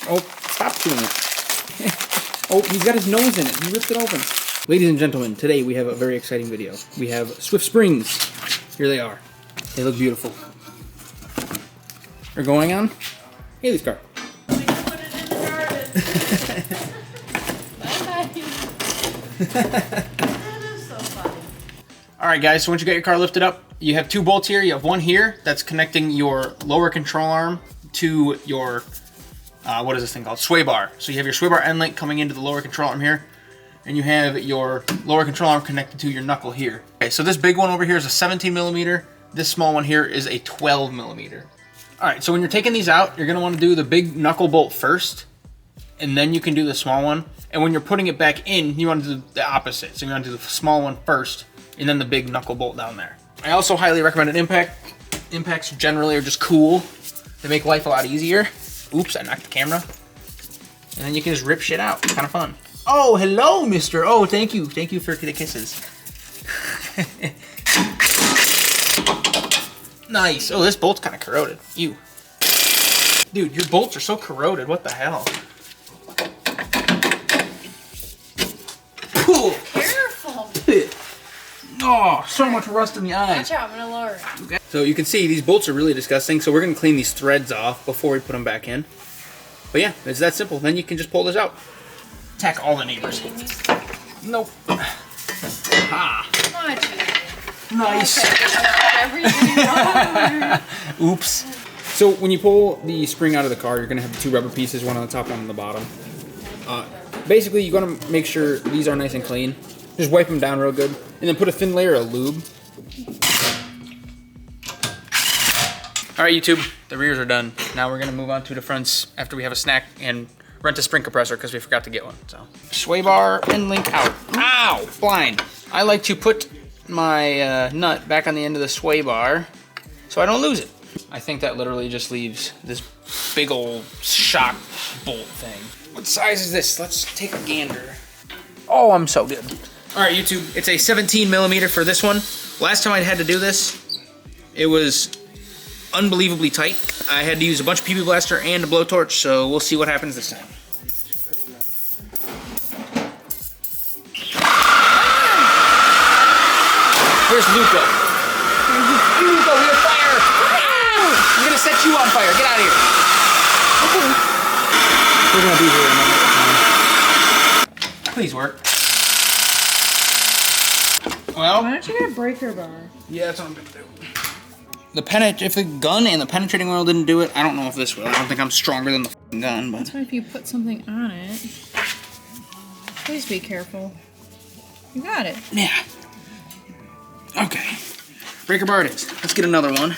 Oh, stop doing it. Oh, he's got his nose in it. He ripped it open. Ladies and gentlemen, today we have a very exciting video. We have Swift Springs. Here they are. They look beautiful. They're going on Haley's car. We can put it in the garden. That is so funny. Alright guys, so once you get your car lifted up, you have two bolts here. You have one here that's connecting your lower control arm to your, what is this thing called? Sway bar. So you have your sway bar end link coming into the lower control arm here. And you have your lower control arm connected to your knuckle here. Okay, so this big one over here is a 17 millimeter. This small one here is a 12 millimeter. Alright, so when you're taking these out, you're going to want to do the big knuckle bolt first. And then you can do the small one. And when you're putting it back in, you want to do the opposite. So you want to do the small one first, and then the big knuckle bolt down there. I also highly recommend an impact. Impacts generally are just cool. They make life a lot easier. Oops, I knocked the camera. And then you can just rip shit out. Kind of fun. Oh, hello, mister. Oh, thank you. Thank you for the kisses. Nice. Oh, this bolt's kind of corroded. Ew. Dude, your bolts are so corroded. What the hell? Cool. Careful. Oh, so much rust in the eyes. Watch out, I'm gonna lower it. Okay. So you can see these bolts are really disgusting, so we're gonna clean these threads off before we put them back in. But yeah, it's that simple. Then you can just pull this out. Attack all the neighbors. Nope. Ha. Nice. Okay. Oops. So when you pull the spring out of the car, you're gonna have the two rubber pieces, one on the top, one on the bottom. Basically, you gotta make sure these are nice and clean. Just wipe them down real good, and then put a thin layer of lube. All right, YouTube, the rears are done. Now we're gonna move on to the fronts after we have a snack and rent a spring compressor because we forgot to get one. So sway bar end link out. Ow, blind. I like to put my nut back on the end of the sway bar so I don't lose it. I think that literally just leaves this big old shock bolt thing. What size is this? Let's take a gander. Oh, I'm so good. All right, YouTube, it's a 17 millimeter for this one. Last time I had to do this, it was unbelievably tight. I had to use a bunch of PB Blaster and a blowtorch, so we'll see what happens this time. Where's Luca? Luca, we have fire! Ah! I'm gonna set you on fire. Get out of here. Okay. We're gonna be here in a minute. Please work. Well, Why don't you get a breaker bar? yeah, that's what I'm gonna do. If the gun and the penetrating oil didn't do it, I don't know if this will. I don't think I'm stronger than the f***ing gun, but... That's why if you put something on it, please be careful. You got it. Yeah. Okay. Breaker bar it is. Let's get another one.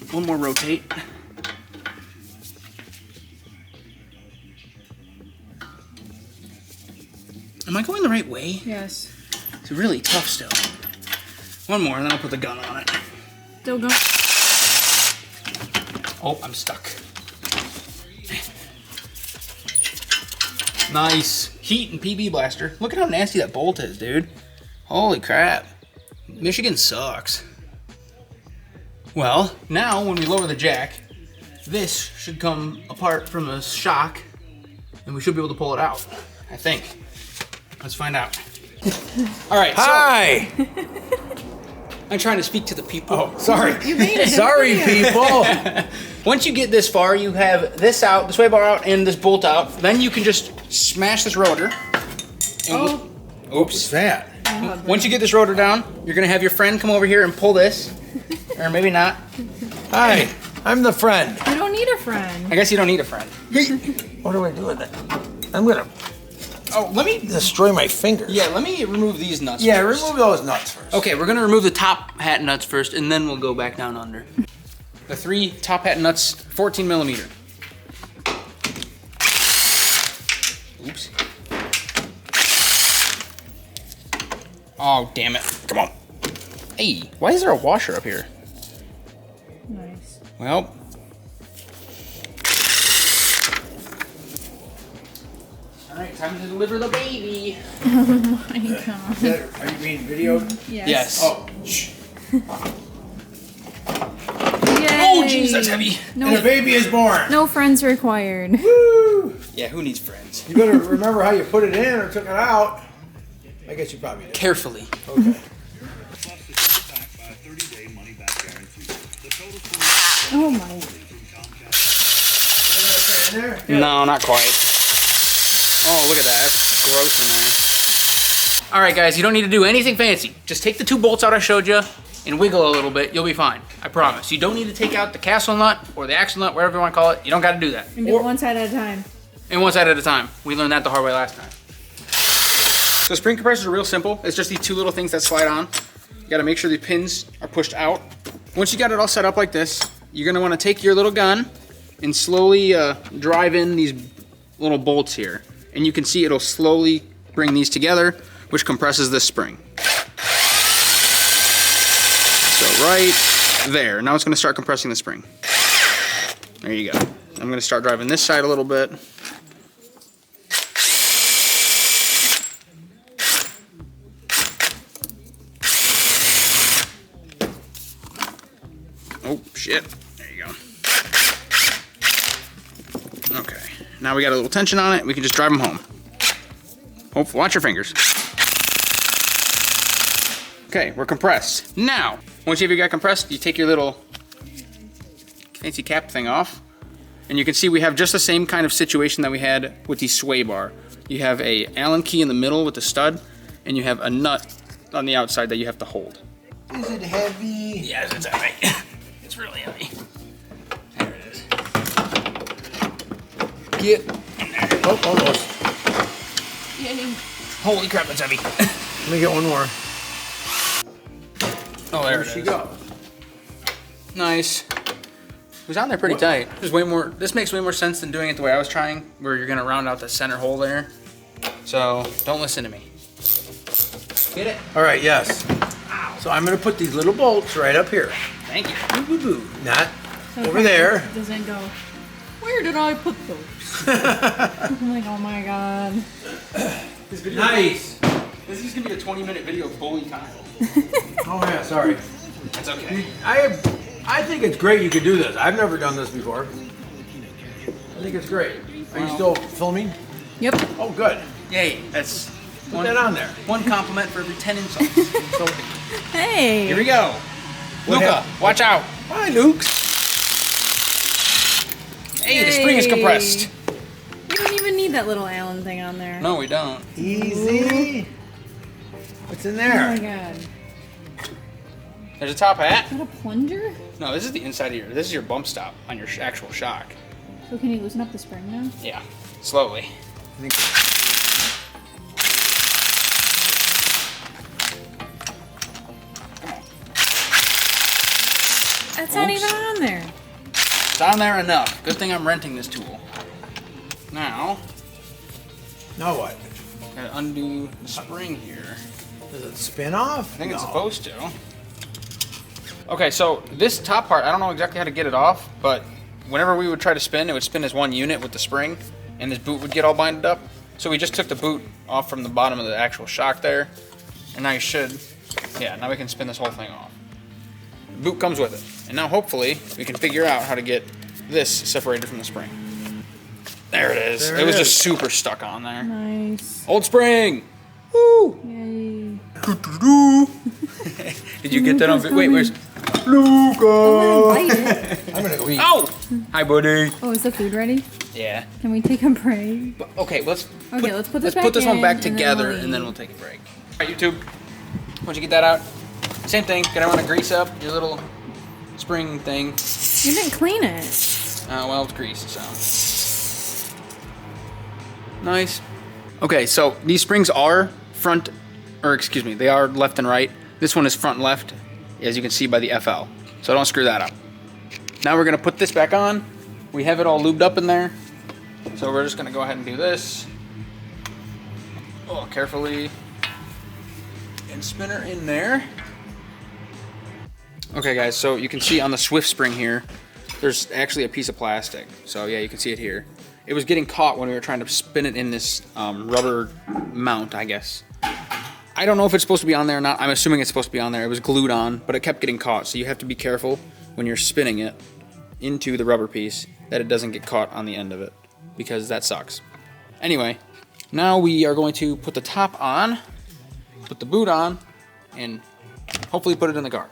One more rotate. Am I going the right way? Yes. It's really tough still. One more, and then I'll put the gun on it. Still go. Oh, I'm stuck. Nice. Heat and PB Blaster. Look at how nasty that bolt is, dude. Holy crap. Michigan sucks. Well, now when we lower the jack, this should come apart from the shock, and we should be able to pull it out. I think. Let's find out. All right. Hi. So, I'm trying to speak to the people. Oh, sorry. You made it. Sorry, people. Once you get this far, you have this out, the sway bar out, and this bolt out. Then you can just smash this rotor. Oh. What's that? Once you get this rotor down, you're gonna have your friend come over here and pull this. Or maybe not. Hi. I'm the friend. You don't need a friend. I guess you don't need a friend. What do I do with it? I'm gonna Oh, let me... destroy my fingers. Yeah, let me remove these nuts Yeah, first. remove those nuts first. Okay, we're gonna remove the top hat nuts first, and then we'll go back down under. The three top hat nuts, 14 millimeter. Oops. Oh, damn it. Come on. Hey, why is there a washer up here? Nice. Well. All right, time to deliver the baby. Oh my god. Are you being videoed? Yes. Yes. Oh, shh. Yay. Oh, jeez, that's heavy. And a baby is born. No friends required. Woo! Yeah, who needs friends? You better remember how you put it in or took it out. I guess you probably did. Carefully. Okay. Oh my. In there? No, not quite. Oh, look at that. That's gross in there. All right, guys, you don't need to do anything fancy. Just take the 2 bolts out I showed you and wiggle a little bit. You'll be fine. I promise. You don't need to take out the castle nut or the axle nut, whatever you want to call it. You don't got to do that. And do it one side at a time. And one side at a time. We learned that the hard way last time. So spring compressors are real simple. It's just these 2 little things that slide on. You got to make sure the pins are pushed out. Once you got it all set up like this, you're going to want to take your little gun and slowly drive in these little bolts here. And you can see it'll slowly bring these together, which compresses this spring. So right there. Now it's going to start compressing the spring. There you go. I'm going to start driving this side a little bit. Oh, shit. There you go. Okay. Now we got a little tension on it. We can just drive them home. Oh, watch your fingers. Okay, we're compressed. Now, once you've got compressed, you take your little fancy cap thing off. And you can see we have just the same kind of situation that we had with the sway bar. You have a Allen key in the middle with the stud, and you have a nut on the outside that you have to hold. Is it heavy? Yes, it's heavy. It's really heavy. There it is. Get. Oh, almost. Yay. Holy crap, it's heavy. Let me get one more. Oh, there There she goes. Nice. It was on there pretty tight. There's way more. This makes way more sense than doing it the way I was trying, where you're gonna round out the center hole there. So don't listen to me. Get it? All right, yes. So I'm gonna put these little bolts right up here. Thank you. Boo, boo, boo. Not So over there. Doesn't go. Where did I put those? I'm like, oh my god. This video, Nice. This is gonna be a 20-minute video of bully Kyle. Oh yeah, sorry. That's okay. I think it's great you could do this. I've never done this before. I think it's great. Are you still filming? Yep. Oh, good. Yay, that's Put that on there. one compliment for every 10 insults. So, Hey. here we go. What Luca, happened? watch out. Hi, Luke. Hey, the spring is compressed. We don't even need that little Allen thing on there. No, we don't. Easy. What's in Oh there? my god. There's a top hat. Is that a plunger? No, this is the inside of this is your bump stop on your actual shock. So can you loosen up the spring now? Yeah, slowly. That's not Oops. even on there. It's on there enough. Good thing I'm renting this tool. Now, Now what? gotta undo the spring here. Does it spin off? I think it's supposed to. Okay, so this top part, I don't know exactly how to get it off, but whenever we would try to spin, it would spin as one unit with the spring, and this boot would get all binded up. So we just took the boot off from the bottom of the actual shock there, and now you should, yeah, now we can spin this whole thing off. The boot comes with it, and now hopefully we can figure out how to get this separated from the spring. There it is. There It it was is. just super stuck on there. Nice. Old spring! Woo! Yay. Did you get that on video? Wait, where's... Luca. Bite it. I'm gonna go eat. Oh! Hi, buddy. Oh, is the food ready? Yeah. Can we take a break? Okay, let's let's put this let's put this back one in, back and then together, we'll and then eat. we'll take a break. All right, YouTube. Once you get that out, same thing. Gonna want to grease up your little spring thing. You didn't clean it. Well, it's greased, so nice. Okay, so these springs are front, or excuse me, they are left and right. This one is front and left, as you can see by the FL. So don't screw that up. Now we're gonna put this back on. We have it all lubed up in there. So we're just gonna go ahead and do this. Oh, carefully. And spin her in there. Okay guys, so you can see on the Swift spring here, there's actually a piece of plastic. So yeah, you can see it here. It was getting caught when we were trying to spin it in this rubber mount, I guess. I don't know if it's supposed to be on there or not. I'm assuming it's supposed to be on there. It was glued on, but it kept getting caught. So you have to be careful when you're spinning it into the rubber piece that it doesn't get caught on the end of it, because that sucks. Anyway, now we are going to put the top on, put the boot on, and hopefully put it in the car.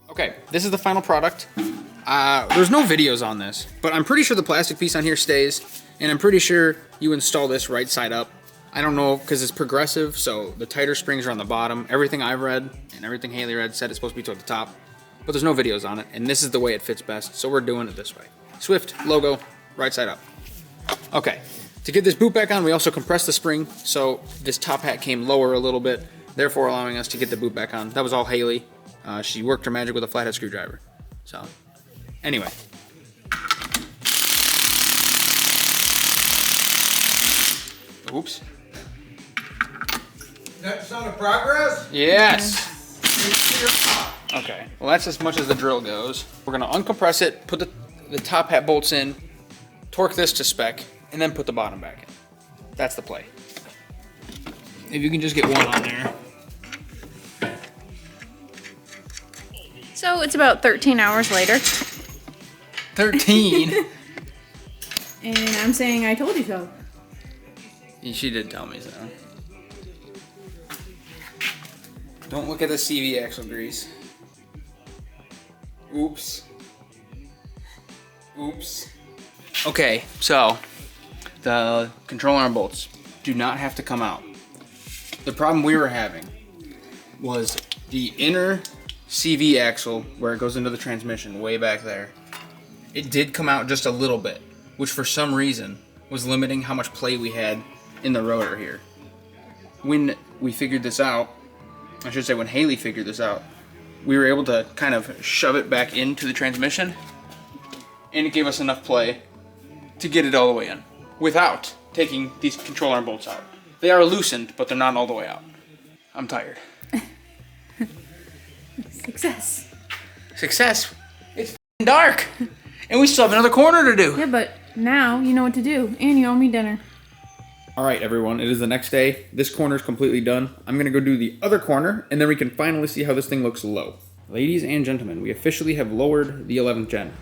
Okay, this is the final product. There's no videos on this, but I'm pretty sure the plastic piece on here stays, and I'm pretty sure you install this right side up. I don't know, because it's progressive, so the tighter springs are on the bottom. Everything I've read and everything Haley read said it's supposed to be toward the top, but there's no videos on it, and this is the way it fits best, so we're doing it this way. Swift logo, right side up. Okay, to get this boot back on, we also compressed the spring, so this top hat came lower a little bit, therefore allowing us to get the boot back on. That was all Haley. She worked her magic with a flathead screwdriver. So, anyway. Oops. That sound of progress? Yes. Okay, well that's as much as the drill goes. We're gonna uncompress it, put the top hat bolts in, torque this to spec, and then put the bottom back in. That's the play. If you can just get one on there. So it's about 13 hours later. 13? And I'm saying I told you so. She did tell me so. Don't look at the CV axle grease. Oops. Oops. Okay, so the control arm bolts do not have to come out. The problem we were having was the inner CV axle where it goes into the transmission way back there. It did come out just a little bit, which for some reason was limiting how much play we had in the rotor here. When we figured this out, I should say when Haley figured this out, we were able to kind of shove it back into the transmission, and it gave us enough play to get it all the way in without taking these control arm bolts out. They are loosened, but they're not all the way out. I'm tired. Success. Success. It's dark, and we still have another corner to do. Yeah, but now you know what to do, and you owe me dinner. All right, everyone, it is the next day. This corner is completely done. I'm gonna go do the other corner, and then we can finally see how this thing looks low. Ladies and gentlemen, we officially have lowered the 11th gen.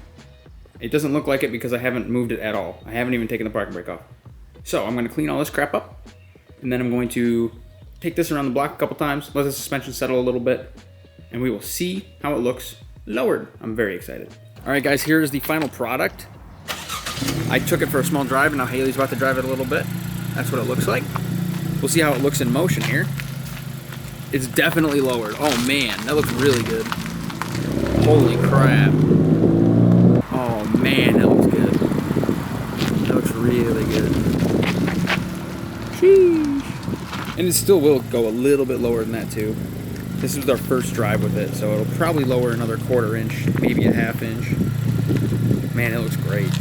It doesn't look like it because I haven't moved it at all. I haven't even taken the parking brake off. So I'm gonna clean all this crap up, and then I'm going to take this around the block a couple times, let the suspension settle a little bit, and we will see how it looks lowered. I'm very excited. All right, guys, here's the final product. I took it for a small drive, and now Haley's about to drive it a little bit. That's what it looks like. We'll see how it looks in motion here. It's definitely lowered. Oh man, that looks really good. Holy crap. Oh man, that looks good. That looks really good. Sheesh. And it still will go a little bit lower than that too. This is our first drive with it, so it'll probably lower another 1/4 inch, maybe a 1/2 inch. Man, it looks great.